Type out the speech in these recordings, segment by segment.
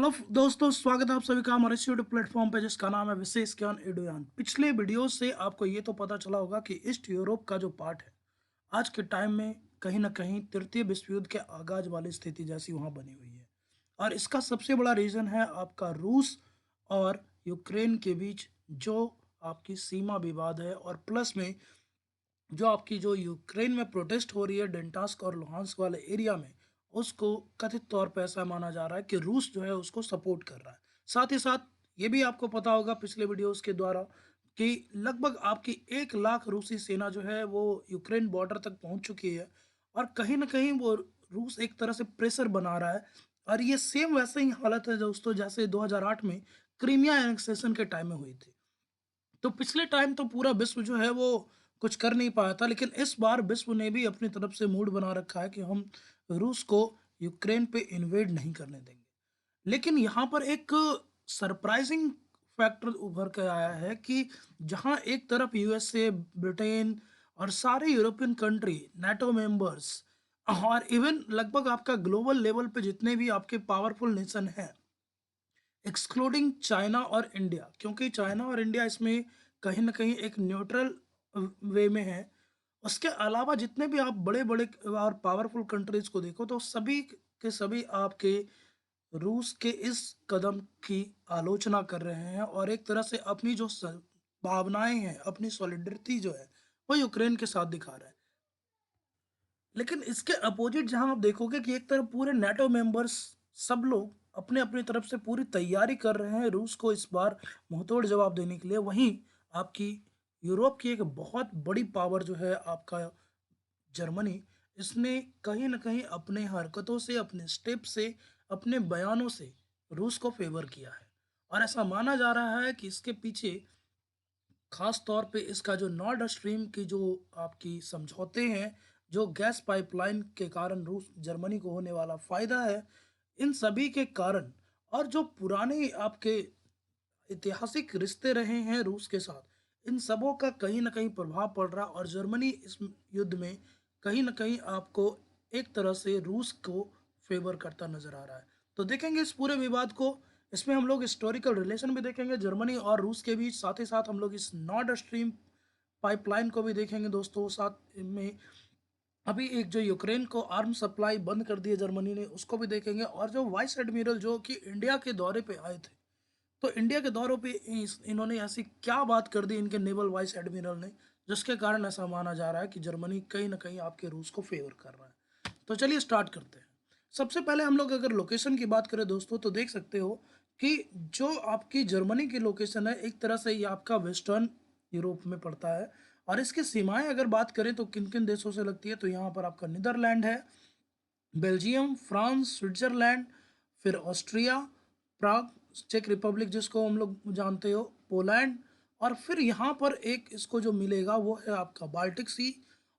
Hello दोस्तों, स्वागत है आप सभी का हमारे इस यूट्यूब प्लेटफॉर्म पे जिसका नाम है विशेष ज्ञान एडुयान। पिछले वीडियो से आपको ये तो पता चला होगा कि ईस्ट यूरोप का जो पार्ट है आज के टाइम में कहीं ना कहीं तृतीय विश्व युद्ध के आगाज वाली स्थिति जैसी वहाँ बनी हुई है। और इसका सबसे बड़ा रीज़न है आपका रूस और यूक्रेन के बीच जो आपकी सीमा विवाद है, और प्लस में जो आपकी जो यूक्रेन में प्रोटेस्ट हो रही है डेंटास्क और लुहांस्क वाले एरिया में, उसको कथित तौर पे ऐसा माना जा रहा है कि रूस जो है उसको सपोर्ट कर रहा है। साथ ही साथ ये भी आपको पता होगा पिछले वीडियोस के द्वारा कि लगभग आपकी 1 लाख रूसी सेना जो है वो यूक्रेन बॉर्डर तक पहुंच चुकी है, और कहीं ना कहीं वो रूस एक तरह से प्रेशर बना रहा है। और ये सेम वैसे ही हालत है दोस्तों जैसे 2008 में क्रीमिया एनेक्सेशन के टाइम में हुई थी। तो पिछले टाइम तो पूरा विश्व जो है वो कुछ कर नहीं पाया था, लेकिन इस बार विश्व ने भी अपनी तरफ से मूड बना रखा है कि हम रूस को यूक्रेन पे इन्वेड नहीं करने देंगे। लेकिन यहाँ पर एक सरप्राइजिंग फैक्टर उभर के आया है कि जहाँ एक तरफ यूएसए, ब्रिटेन और सारे यूरोपियन कंट्री, नाटो मेंबर्स और इवन लगभग आपका ग्लोबल लेवल पे जितने भी आपके पावरफुल नेशन हैं, एक्सक्लूडिंग चाइना और इंडिया, क्योंकि चाइना और इंडिया इसमें कहीं न कहीं एक न्यूट्रल वे में है। उसके अलावा जितने भी आप बड़े-बड़े और पावरफुल कंट्रीज़ को देखो तो सभी के सभी आपके रूस के इस कदम की आलोचना कर रहे हैं, और एक तरह से अपनी जो भावनाएँ हैं, अपनी सॉलिडरिटी जो है, वो यूक्रेन के साथ दिखा रहा है। लेकिन इसके अपोजिट जहाँ आप देखोगे कि एक तरफ पूरे नाटो मेंबर्स सब लोग अपने-अपनी तरफ से पूरी तैयारी कर रहे हैं रूस को इस बार मुँहतोड़ जवाब देने के लिए। वहीं आपकी यूरोप की एक बहुत बड़ी पावर जो है आपका जर्मनी, इसने कहीं न कहीं अपने हरकतों से, अपने स्टेप से, अपने बयानों से रूस को फ़ेवर किया है। और ऐसा माना जा रहा है कि इसके पीछे खास तौर पे इसका जो नॉर्ड स्ट्रीम की जो आपकी समझौते हैं, जो गैस पाइपलाइन के कारण रूस जर्मनी को होने वाला फ़ायदा है, इन सभी के कारण और जो पुराने आपके ऐतिहासिक रिश्ते रहे हैं रूस के साथ, इन सबों का कहीं न कहीं प्रभाव पड़ रहा है, और जर्मनी इस युद्ध में कहीं न कहीं आपको एक तरह से रूस को फ़ेवर करता नज़र आ रहा है। तो देखेंगे इस पूरे विवाद को, इसमें हम लोग हिस्टोरिकल रिलेशन भी देखेंगे जर्मनी और रूस के बीच, साथ ही साथ हम लोग इस नॉर्ड स्ट्रीम पाइपलाइन को भी देखेंगे दोस्तों। साथ में अभी एक जो यूक्रेन को आर्म सप्लाई बंद कर दी है जर्मनी ने, उसको भी देखेंगे, और जो वाइस एडमिरल जो कि इंडिया के दौरे पे आए थे, तो इंडिया के दौरों पे इन्होंने ऐसी क्या बात कर दी इनके नेवल वाइस एडमिरल ने, जिसके कारण ऐसा माना जा रहा है कि जर्मनी कहीं न कहीं आपके रूस को फ़ेवर कर रहा है। तो चलिए स्टार्ट करते हैं। सबसे पहले हम लोग अगर लोकेशन की बात करें दोस्तों, तो देख सकते हो कि जो आपकी जर्मनी की लोकेशन है, एक तरह से ये आपका वेस्टर्न यूरोप में पड़ता है। और इसकी सीमाएँ अगर बात करें तो किन-किन देशों से लगती है, तो यहाँ पर आपका नीदरलैंड है, बेल्जियम, फ्रांस, स्विट्ज़रलैंड, फिर ऑस्ट्रिया, प्राग, चेक रिपब्लिक जिसको हम लोग जानते हो, पोलैंड, और फिर यहाँ पर एक इसको जो मिलेगा वो है आपका बाल्टिक सी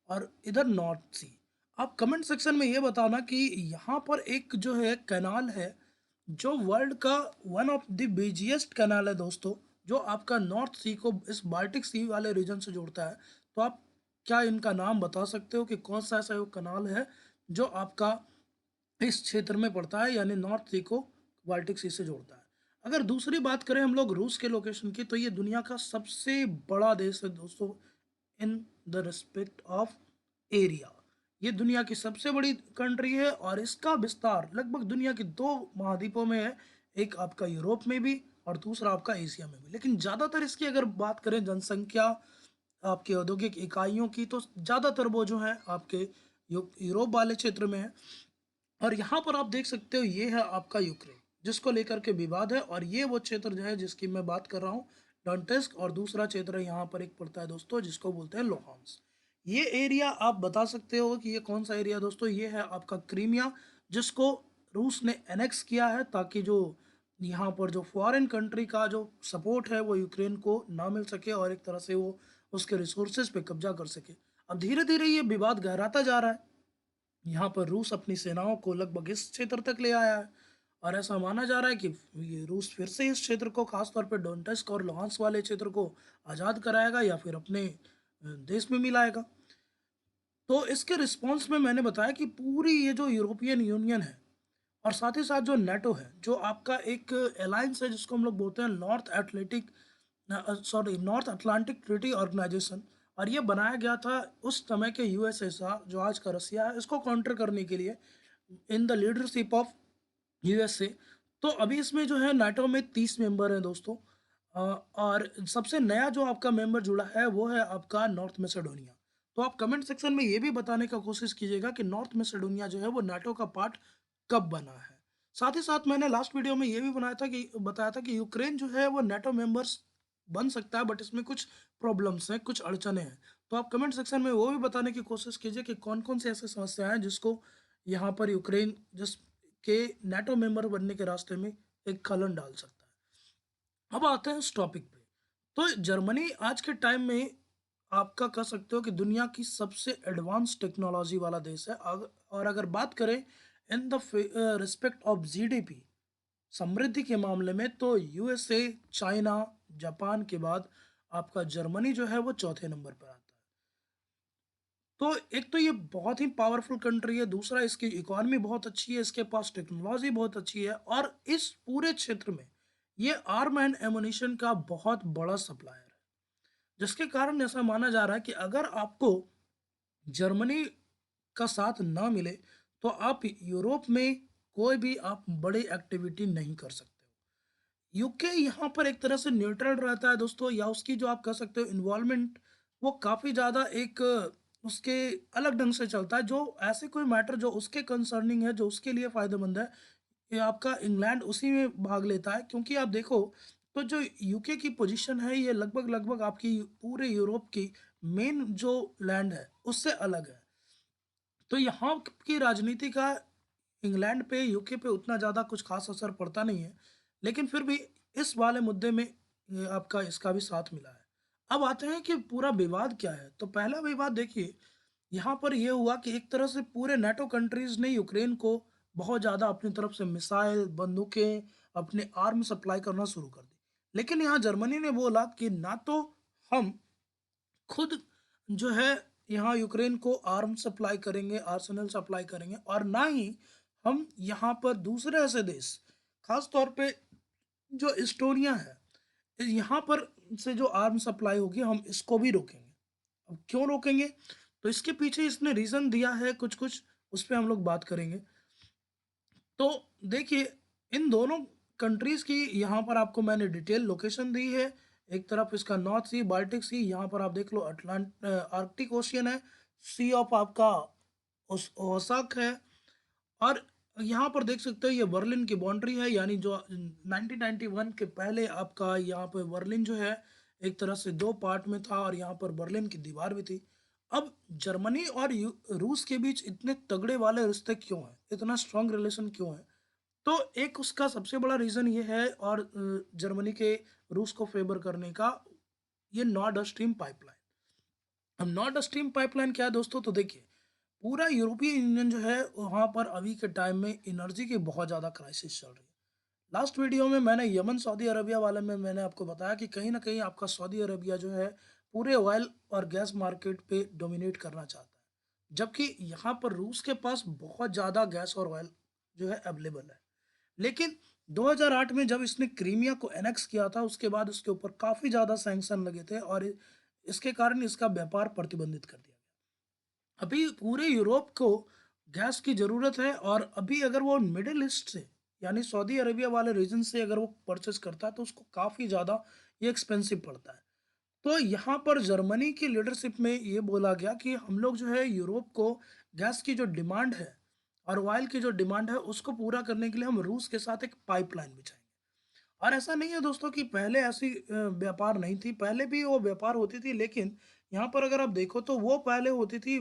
और इधर नॉर्थ सी। आप कमेंट सेक्शन में ये बताना कि यहाँ पर एक जो है कैनाल है, जो वर्ल्ड का one of the busiest canal है दोस्तों, जो आपका नॉर्थ सी को इस बाल्टिक सी वाले रीजन से जोड़ता है। तो आप क्या इनका नाम बता सकते हो कि कौन-सा ऐसा वो कैनाल है जो आपका इस क्षेत्र में पड़ता है, यानी नॉर्थ सी को बाल्टिक सी से जोड़ता है। अगर दूसरी बात करें हम लोग रूस के लोकेशन की, तो ये दुनिया का सबसे बड़ा देश है दोस्तों इन द रिस्पेक्ट ऑफ एरिया। ये दुनिया की सबसे बड़ी कंट्री है, और इसका विस्तार लगभग दुनिया के 2 महाद्वीपों में है, एक आपका यूरोप में भी और दूसरा आपका एशिया में भी। लेकिन ज़्यादातर इसकी अगर बात करें जनसंख्या, आपकी औद्योगिक इकाइयों की, तो ज़्यादातर वो जो है आपके यूरोप वाले क्षेत्र में है। और यहाँ पर आप देख सकते हो ये है आपका यूक्रेन, जिसको लेकर के विवाद है, और ये वो क्षेत्र जो है जिसकी मैं बात कर रहा हूँ, डॉन्टेस्क, और दूसरा क्षेत्र यहाँ पर एक पड़ता है दोस्तों जिसको बोलते हैं लोहांस। ये एरिया आप बता सकते हो कि ये कौन सा एरिया दोस्तों, ये है आपका क्रीमिया, जिसको रूस ने एनेक्स किया है ताकि जो यहाँ पर जो फॉरेन कंट्री का जो सपोर्ट है वो यूक्रेन को ना मिल सके, और एक तरह से वो उसके रिसोर्सेज पे कब्जा कर सके। अब धीरे धीरे ये विवाद गहराता जा रहा है, यहाँ पर रूस अपनी सेनाओं को लगभग इस क्षेत्र तक ले आया है, और ऐसा माना जा रहा है कि ये रूस फिर से इस क्षेत्र को, खासतौर पर डोनेट्स्क और लुहांस्क वाले क्षेत्र को आज़ाद कराएगा या फिर अपने देश में मिलाएगा। तो इसके रिस्पॉन्स में मैंने बताया कि पूरी ये जो यूरोपियन यूनियन है, और साथ ही साथ जो नेटो है, जो आपका एक अलायंस है जिसको हम लोग बोलते हैं नॉर्थ अटलांटिक ट्रीटी ऑर्गेनाइजेशन। और ये बनाया गया था उस समय के यूएसएसआर, जो आज का रसिया है, इसको काउंटर करने के लिए, in the leadership of USA. तो अभी इसमें जो है नाटो में 30 मेंबर हैं दोस्तों। और सबसे नया जो आपका मेंबर जुड़ा है वो है आपका नॉर्थ मैसेडोनिया। तो आप कमेंट सेक्शन में ये भी बताने का कोशिश कीजिएगा कि नॉर्थ मैसेडोनिया जो है वो नाटो का पार्ट कब बना है। साथ ही साथ मैंने लास्ट वीडियो में ये भी बताया था कि यूक्रेन जो है वो नाटो मेंबर्स बन सकता है, बट इसमें कुछ प्रॉब्लम्स हैं, कुछ अड़चने हैं। तो आप कमेंट सेक्शन में वो भी बताने की कोशिश कीजिए कि कौन कौन सी ऐसी समस्याएं हैं जिसको यहाँ पर यूक्रेन जिस के नाटो मेंबर बनने के रास्ते में एक खलन डाल सकता है। अब आते हैं इस टॉपिक पे। तो जर्मनी आज के टाइम में आपका कह सकते हो कि दुनिया की सबसे एडवांस टेक्नोलॉजी वाला देश है। और अगर बात करें in the respect of GDP, समृद्धि के मामले में, तो यूएसए, चाइना, जापान के बाद आपका जर्मनी जो है वो चौथे नंबर पर आता है। तो एक तो ये बहुत ही पावरफुल कंट्री है, दूसरा इसकी इकोनॉमी बहुत अच्छी है, इसके पास टेक्नोलॉजी बहुत अच्छी है, और इस पूरे क्षेत्र में ये आर्म एंड एमुनिशन का बहुत बड़ा सप्लायर है। जिसके कारण ऐसा माना जा रहा है कि अगर आपको जर्मनी का साथ ना मिले तो आप यूरोप में कोई भी आप बड़ी एक्टिविटी नहीं कर सकते हो। यूके यहाँ पर एक तरह से न्यूट्रल रहता है दोस्तों, या उसकी जो आप कह सकते हो इन्वॉल्वमेंट, वो काफ़ी ज़्यादा एक उसके अलग ढंग से चलता है। जो ऐसे कोई मैटर जो उसके कंसर्निंग है, जो उसके लिए फ़ायदेमंद है, ये आपका इंग्लैंड उसी में भाग लेता है। क्योंकि आप देखो तो जो यूके की पोजीशन है ये लगभग लगभग आपकी पूरे यूरोप की मेन जो लैंड है उससे अलग है। तो यहाँ की राजनीति का इंग्लैंड पे, यूके पे उतना ज़्यादा कुछ खास असर पड़ता नहीं है, लेकिन फिर भी इस वाले मुद्दे में ये आपका इसका भी साथ मिला है। अब आते हैं कि पूरा विवाद क्या है। तो पहला विवाद देखिए, यहाँ पर ये हुआ कि एक तरह से पूरे नाटो कंट्रीज ने यूक्रेन को बहुत ज़्यादा अपनी तरफ से मिसाइल, बंदूकें, अपने आर्म सप्लाई करना शुरू कर दी। लेकिन यहाँ जर्मनी ने बोला कि ना तो हम खुद जो है यहाँ यूक्रेन को आर्म सप्लाई करेंगे, आर्सेनल सप्लाई करेंगे, और ना ही हम यहाँ पर दूसरे ऐसे देश, खास तौर पे जो इस्टोनिया है, यहाँ पर से जो आर्म सप्लाई होगी हम इसको भी रोकेंगे। अब क्यों रोकेंगे? तो इसके पीछे इसने रीज़न दिया है कुछ-कुछ, उस पे हम लोग बात करेंगे। तो देखिए, इन दोनों कंट्रीज़ की यहाँ पर आपको मैंने डिटेल लोकेशन दी है। एक तरफ इसका नॉर्थ सी, बाल्टिक सी, यहाँ पर आप देख लो आर्कटिक ओशियन है, सी ऑफ आपका ओसाक है, और यहाँ पर देख सकते हो ये बर्लिन की बाउंड्री है, यानी जो 1991 के पहले आपका यहाँ पे बर्लिन जो है एक तरह से 2 पार्ट में था, और यहाँ पर बर्लिन की दीवार भी थी। अब जर्मनी और रूस के बीच इतने तगड़े वाले रिश्ते क्यों हैं? इतना स्ट्रॉन्ग रिलेशन क्यों है? तो एक उसका सबसे बड़ा रीज़न ये है, और जर्मनी के रूस को फ़ेवर करने का, ये नॉर्ड स्ट्रीम पाइपलाइन। अब नॉर्ड स्ट्रीम पाइपलाइन क्या है दोस्तों? तो देखिए, पूरा यूरोपीय यूनियन जो है वहाँ पर अभी के टाइम में एनर्जी की बहुत ज़्यादा क्राइसिस चल रही है। लास्ट वीडियो में मैंने यमन सऊदी अरबिया वाले में मैंने आपको बताया कि कहीं न कहीं आपका सऊदी अरबिया जो है पूरे ऑयल और गैस मार्केट पे डोमिनेट करना चाहता है। जबकि यहाँ पर रूस के पास बहुत ज़्यादा गैस और ऑयल जो है अवेलेबल है। लेकिन 2008 में जब इसने क्रीमिया को एनेक्स किया था, उसके बाद उसके ऊपर काफ़ी ज़्यादा सैंक्शन लगे थे, और इसके कारण इसका व्यापार प्रतिबंधित कर दिया गया। अभी पूरे यूरोप को गैस की ज़रूरत है, और अभी अगर वो मिडिल ईस्ट से, यानी सऊदी अरेबिया वाले रीजन से अगर वो परचेस करता है तो उसको काफ़ी ज़्यादा ये एक्सपेंसिव पड़ता है। तो यहाँ पर जर्मनी की लीडरशिप में ये बोला गया कि हम लोग जो है यूरोप को गैस की जो डिमांड है और ऑयल की जो डिमांड है उसको पूरा करने के लिए हम रूस के साथ एक पाइपलाइन बिछाएंगे। और ऐसा नहीं है दोस्तों कि पहले ऐसी व्यापार नहीं थी, पहले भी वो व्यापार होती थी, लेकिन यहाँ पर अगर आप देखो तो वो पहले होती थी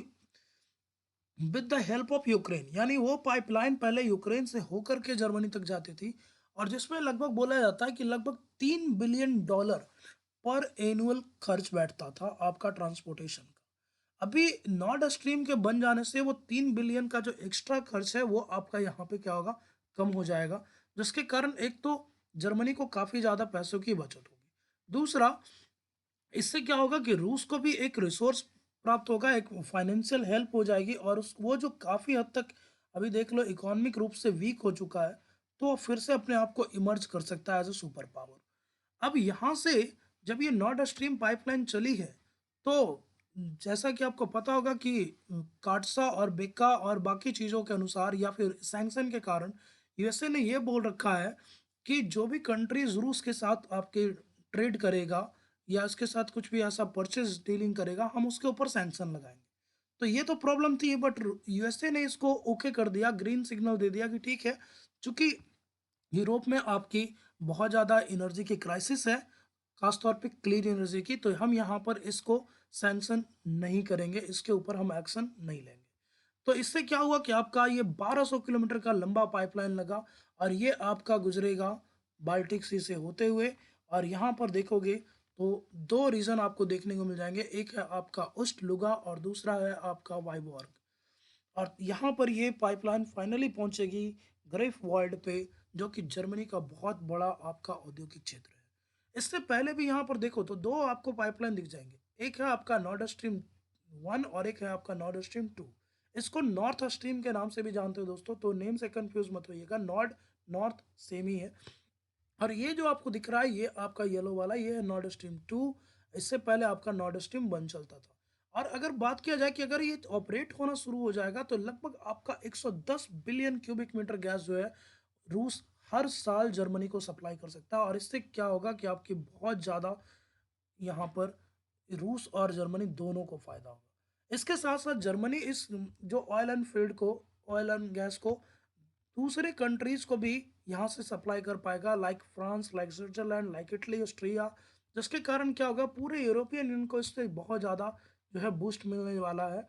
with the help of Ukraine, यानी वो पाइपलाइन पहले यूक्रेन से होकर के जर्मनी तक जाती थी, और जिसमें लगभग बोला जाता है कि लगभग $3 बिलियन पर एनुअल खर्च बैठता था आपका ट्रांसपोर्टेशन का। अभी नॉर्ड स्ट्रीम के बन जाने से वो 3 बिलियन का जो एक्स्ट्रा खर्च है वो आपका यहाँ पे क्या होगा, कम हो जाएगा। जिसके कारण एक तो जर्मनी को काफ़ी ज़्यादा पैसों की बचत होगी, दूसरा इससे क्या होगा कि रूस को भी एक रिसोर्स प्राप्त होगा, एक फाइनेंशियल हेल्प हो जाएगी, और उस वो जो काफ़ी हद तक अभी देख लो इकोनॉमिक रूप से वीक हो चुका है, तो वो फिर से अपने आप को इमर्ज कर सकता है एज़ अ सुपर पावर। अब यहाँ से जब ये नॉर्ड स्ट्रीम पाइपलाइन चली है, तो जैसा कि आपको पता होगा कि काटसा और बेका और बाकी चीज़ों के अनुसार या फिर सैंक्शन के कारण यूएसए ने ये बोल रखा है कि जो भी कंट्रीज़ रूस के साथ आपके ट्रेड करेगा या उसके साथ कुछ भी ऐसा परचेज़ डीलिंग करेगा, हम उसके ऊपर सैंक्शन लगाएँगे। तो ये तो प्रॉब्लम थी बट यूएसए ने इसको ओके कर दिया, ग्रीन सिग्नल दे दिया कि ठीक है, चूँकि यूरोप में आपकी बहुत ज़्यादा एनर्जी की क्राइसिस है, ख़ास तौर पे क्लीन एनर्जी की, तो हम यहाँ पर इसको सैंक्शन नहीं करेंगे, इसके ऊपर हम एक्शन नहीं लेंगे। तो इससे क्या हुआ कि आपका ये 1200 किलोमीटर का लंबा पाइपलाइन लगा और ये आपका गुजरेगा बाल्टिक सी से होते हुए और यहाँ पर देखोगे तो 2 रीज़न आपको देखने को मिल जाएँगे, एक है आपका उस्ट-लुगा और दूसरा है आपका वाइबॉर्ग। और यहाँ पर ये पाइपलाइन फाइनली पहुँचेगी ग्रेफ़वाल्ड पे, जो कि जर्मनी का बहुत बड़ा आपका औद्योगिक क्षेत्र है। इससे पहले भी यहाँ पर देखो तो 2 आपको पाइपलाइन दिख जाएँगे। एक है आपका नॉर्ड स्ट्रीम 1 और एक है आपका नॉर्ड स्ट्रीम 2। इसको नॉर्थ स्ट्रीम के नाम से भी जानते हो दोस्तों, तो नेम से कन्फ्यूज़ मत होइएगा। नॉर्थ सेम ही है। और ये जो आपको दिख रहा है ये आपका येलो वाला ये है नॉर्ड स्ट्रीम 2। इससे पहले आपका नॉर्ड स्ट्रीम 1 चलता था। और अगर बात किया जाए कि अगर ये ऑपरेट होना शुरू हो जाएगा तो लगभग आपका 110 बिलियन क्यूबिक मीटर गैस जो है रूस हर साल जर्मनी को सप्लाई कर सकता है और इससे क्या होगा कि आपकी बहुत ज़्यादा यहाँ पर रूस और जर्मनी दोनों को फ़ायदा होगा। इसके साथ-साथ जर्मनी इस जो ऑयल एंड गैस को दूसरे कंट्रीज़ को भी यहाँ से सप्लाई कर पाएगा like France, like Switzerland, like Italy, Austria, जिसके कारण क्या होगा पूरे यूरोपियन यूनियन को इससे बहुत ज़्यादा जो है बूस्ट मिलने वाला है।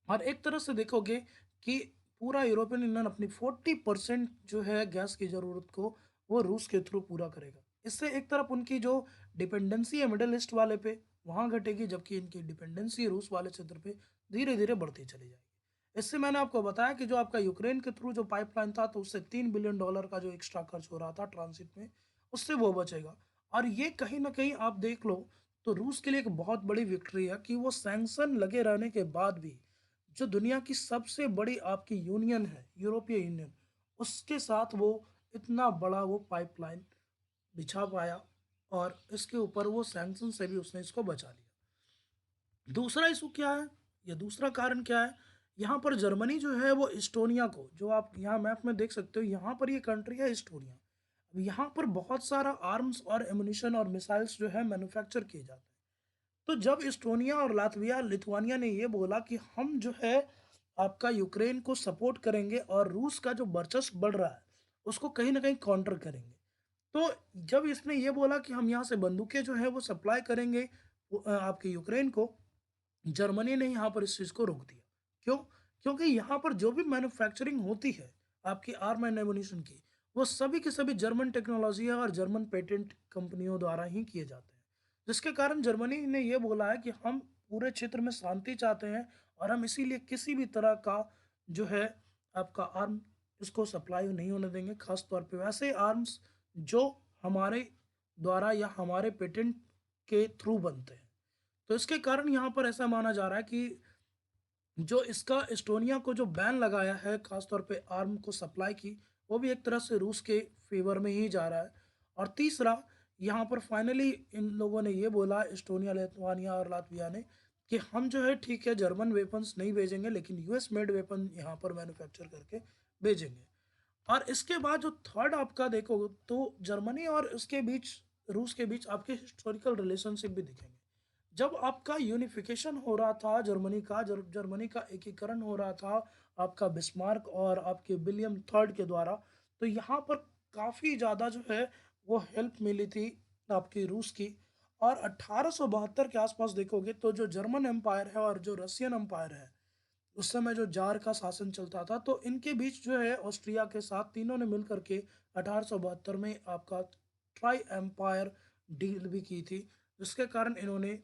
और एक तरह से देखोगे कि पूरा यूरोपियन यूनियन अपनी 40% जो है गैस की ज़रूरत को वो रूस के थ्रू पूरा करेगा। इससे एक तरफ उनकी जो डिपेंडेंसी है मिडल ईस्ट वाले पे, वहाँ घटेगी जबकि इनकी डिपेंडेंसी रूस वाले क्षेत्र पे धीरे-धीरे बढ़ती चली जाएगी। इससे मैंने आपको बताया कि जो आपका यूक्रेन के थ्रू जो पाइपलाइन था तो उससे $3 बिलियन का जो एक्स्ट्रा खर्च हो रहा था ट्रांज़िट में, उससे वो बचेगा। और ये कहीं न कहीं आप देख लो तो रूस के लिए एक बहुत बड़ी विक्ट्री है कि वो सैंक्शन लगे रहने के बाद भी जो दुनिया की सबसे बड़ी आपकी यूनियन है, यूरोपीय यूनियन, उसके साथ वो इतना बड़ा वो पाइपलाइन बिछा पाया और इसके ऊपर वो सैंक्शन से भी उसने इसको बचा लिया। दूसरा इश्यू क्या है या दूसरा कारण क्या है? यहाँ पर जर्मनी जो है वो एस्टोनिया को जो आप यहाँ मैप में देख सकते हो यहाँ पर ये कंट्री है एस्टोनिया। अब यहाँ पर बहुत सारा आर्म्स और एम्यूनिशन और मिसाइल्स जो है मैन्युफैक्चर किए जाते हैं। तो जब एस्टोनिया और लातविया लिथुआनिया ने ये बोला कि हम जो है आपका यूक्रेन को सपोर्ट करेंगे और रूस का जो वर्चस्व बढ़ रहा है उसको कहीं न कहीं काउंटर करेंगे। तो जब इसने ये बोला कि हम यहाँ से बंदूकें जो है वो सप्लाई करेंगे आपके यूक्रेन को, जर्मनी ने यहाँ पर इस चीज़ को रोक दिया। क्यों? क्योंकि यहाँ पर जो भी मैन्युफैक्चरिंग होती है आपकी आर्म एंड एम्यूनिशन की, वो सभी के सभी जर्मन टेक्नोलॉजी है और जर्मन पेटेंट कंपनियों द्वारा ही किए जाते हैं। जिसके कारण जर्मनी ने ये बोला है कि हम पूरे क्षेत्र में शांति चाहते हैं और हम इसीलिए किसी भी तरह का जो है आपका आर्म इसको सप्लाई नहीं होने देंगे। ख़ास तौर पे वैसे आर्म्स जो हमारे द्वारा या हमारे पेटेंट के थ्रू बनते हैं। तो इसके कारण यहाँ पर ऐसा माना जा रहा है कि जो इसका एस्टोनिया को जो बैन लगाया है खास तौर पे आर्म को सप्लाई की, वो भी एक तरह से रूस के फ़ेवर में ही जा रहा है। और तीसरा, यहाँ पर फाइनली इन लोगों ने ये बोला एस्टोनिया, लिथुआनिया और लातविया ने कि हम जो है ठीक है जर्मन वेपन्स नहीं भेजेंगे लेकिन यूएस मेड वेपन यहाँ पर मैन्युफैक्चर करके भेजेंगे। और इसके बाद जो थर्ड आपका देखोगे तो जर्मनी और उसके बीच रूस के बीच आपके हिस्टोरिकल रिलेशनशिप भी दिखेंगे। जब आपका यूनिफिकेशन हो रहा था जर्मनी का जर्मनी का एकीकरण हो रहा था आपका बिस्मार्क और आपके विलियम थर्ड के द्वारा, तो यहाँ पर काफ़ी ज़्यादा जो है वो हेल्प मिली थी आपकी रूस की। और 1872 के आसपास देखोगे तो जो जर्मन एम्पायर है और जो रशियन एम्पायर है उस समय जो जार का शासन चलता था तो इनके बीच जो है ऑस्ट्रिया के साथ तीनों ने मिलकर के 1872 में आपका ट्राई एम्पायर डील भी की थी, जिसके कारण इन्होंने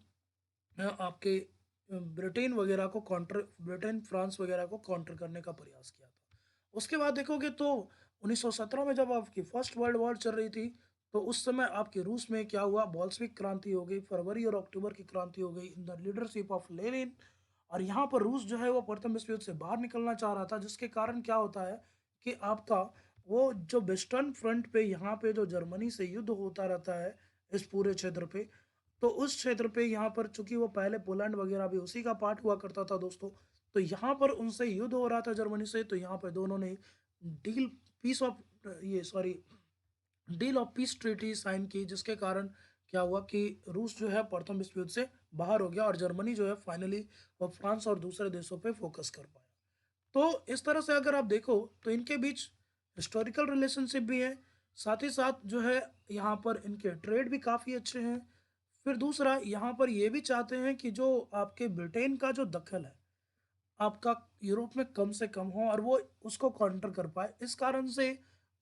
आपके ब्रिटेन, फ्रांस वगैरह को काउंटर करने का प्रयास किया था। उसके बाद देखोगे तो 1917 में जब आपकी फर्स्ट वर्ल्ड वॉर चल रही थी, तो उस समय आपके रूस में क्या हुआ, बोल्शेविक क्रांति हो गई, फरवरी और अक्टूबर की क्रांति हो गई in the leadership of Lenin. और यहाँ पर रूस जो है वो प्रथम विश्व युद्ध से बाहर निकलना चाह रहा था, जिसके कारण क्या होता है कि आपका वो जो वेस्टर्न फ्रंट पे यहाँ पे जो जर्मनी से युद्ध होता रहता है इस पूरे क्षेत्र पे, तो उस क्षेत्र पे यहाँ पर चूंकि वो पहले पोलैंड वगैरह भी उसी का पार्ट हुआ करता था दोस्तों, तो यहाँ पर उनसे युद्ध हो रहा था जर्मनी से, तो यहाँ पर दोनों ने डील पीस ऑफ ये sorry deal of peace treaty sign की, जिसके कारण क्या हुआ कि रूस जो है प्रथम विश्व युद्ध से बाहर हो गया और जर्मनी जो है फाइनली वो फ्रांस और दूसरे देशों पे फोकस कर पाया। तो इस तरह से अगर आप देखो तो इनके बीच हिस्टोरिकल रिलेशनशिप भी है, साथ ही साथ जो है यहाँ पर इनके ट्रेड भी काफ़ी अच्छे हैं। फिर दूसरा यहाँ पर ये भी चाहते हैं कि जो आपके ब्रिटेन का जो दखल है आपका यूरोप में कम से कम हो और वो उसको काउंटर कर पाए। इस कारण से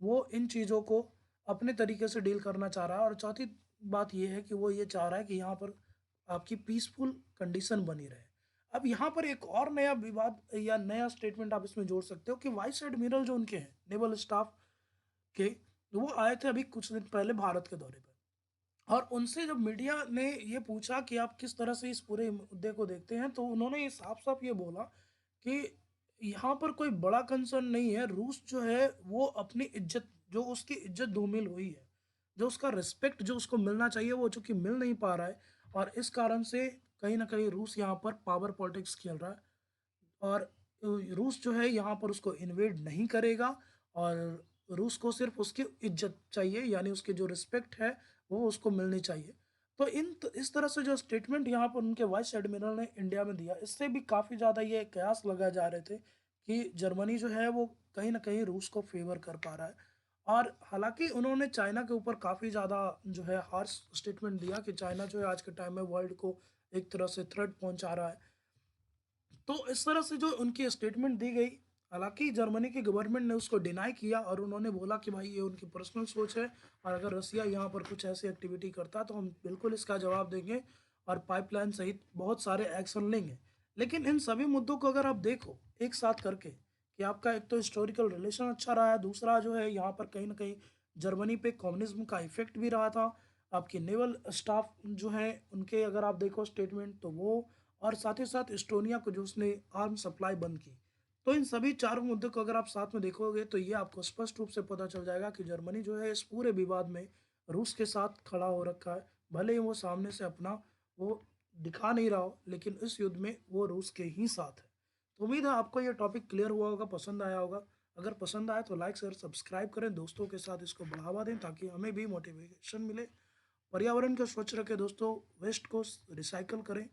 वो इन चीज़ों को अपने तरीके से डील करना चाह रहा है। और चौथी बात ये है कि वो ये चाह रहा है कि यहाँ पर आपकी पीसफुल कंडीशन बनी रहे। अब यहाँ पर एक और नया विवाद या नया स्टेटमेंट आप इसमें जोड़ सकते हो कि वाइस एडमिरल जो उनके हैं नेवल स्टाफ के, वो आए थे अभी कुछ दिन पहले भारत के दौरे पर, और उनसे जब मीडिया ने ये पूछा कि आप किस तरह से इस पूरे मुद्दे को देखते हैं, तो उन्होंने ये साफ-साफ ये बोला कि यहाँ पर कोई बड़ा कंसर्न नहीं है। रूस जो है वो अपनी इज़्ज़त, जो उसकी इज़्ज़त धूमिल हुई है, जो उसका रिस्पेक्ट जो उसको मिलना चाहिए वो चूँकि मिल नहीं पा रहा है, और इस कारण से कहीं न कहीं रूस यहाँ पर पावर पॉलिटिक्स खेल रहा है। और रूस जो है यहाँ पर उसको इन्वेड नहीं करेगा, और रूस को सिर्फ उसकी इज्जत चाहिए, यानी उसकी जो रिस्पेक्ट है वो उसको मिलनी चाहिए। तो इस तरह से जो स्टेटमेंट यहाँ पर उनके वाइस एडमिरल ने इंडिया में दिया, इससे भी काफ़ी ज़्यादा ये कयास लगाए जा रहे थे कि जर्मनी जो है वो कहीं न कहीं रूस को फ़ेवर कर पा रहा है। और हालाँकि उन्होंने चाइना के ऊपर काफ़ी ज़्यादा जो है हार्श स्टेटमेंट दिया कि चाइना जो है आज के टाइम में वर्ल्ड को एक तरह से थ्रेट पहुँचा रहा है। तो इस तरह से जो उनकी स्टेटमेंट दी गई, हालाँकि जर्मनी की गवर्नमेंट ने उसको डिनाई किया और उन्होंने बोला कि भाई ये उनकी पर्सनल सोच है, और अगर रसिया यहाँ पर कुछ ऐसी एक्टिविटी करता है तो हम बिल्कुल इसका जवाब देंगे और पाइपलाइन सहित बहुत सारे एक्शन लेंगे। लेकिन इन सभी मुद्दों को अगर आप देखो एक साथ करके कि आपका एक तो हिस्टोरिकल रिलेशन अच्छा रहा है, दूसरा जो है यहाँ पर कहीं न कहीं जर्मनी पे कम्युनिज़्म का इफ़ेक्ट भी रहा था। आपकी नेवल स्टाफ जो है उनके अगर आप देखो स्टेटमेंट तो वो, और साथ ही साथ एस्टोनिया को जो उसने आर्म सप्लाई बंद की। तो इन सभी चारों मुद्दों को अगर आप साथ में देखोगे तो ये आपको स्पष्ट रूप से पता चल जाएगा कि जर्मनी जो है इस पूरे विवाद में रूस के साथ खड़ा हो रखा है। भले ही वो सामने से अपना वो दिखा नहीं रहा हो, लेकिन इस युद्ध में वो रूस के ही साथ है। तो उम्मीद है आपको ये टॉपिक क्लियर हुआ होगा, पसंद आया होगा। अगर पसंद आए तो लाइक शेयर सब्सक्राइब करें, दोस्तों के साथ इसको बढ़ावा दें ताकि हमें भी मोटिवेशन मिले। पर्यावरण को स्वच्छ रखें दोस्तों, वेस्ट को रिसाइकल करें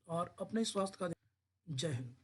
और अपने स्वास्थ्य का जय हिंद।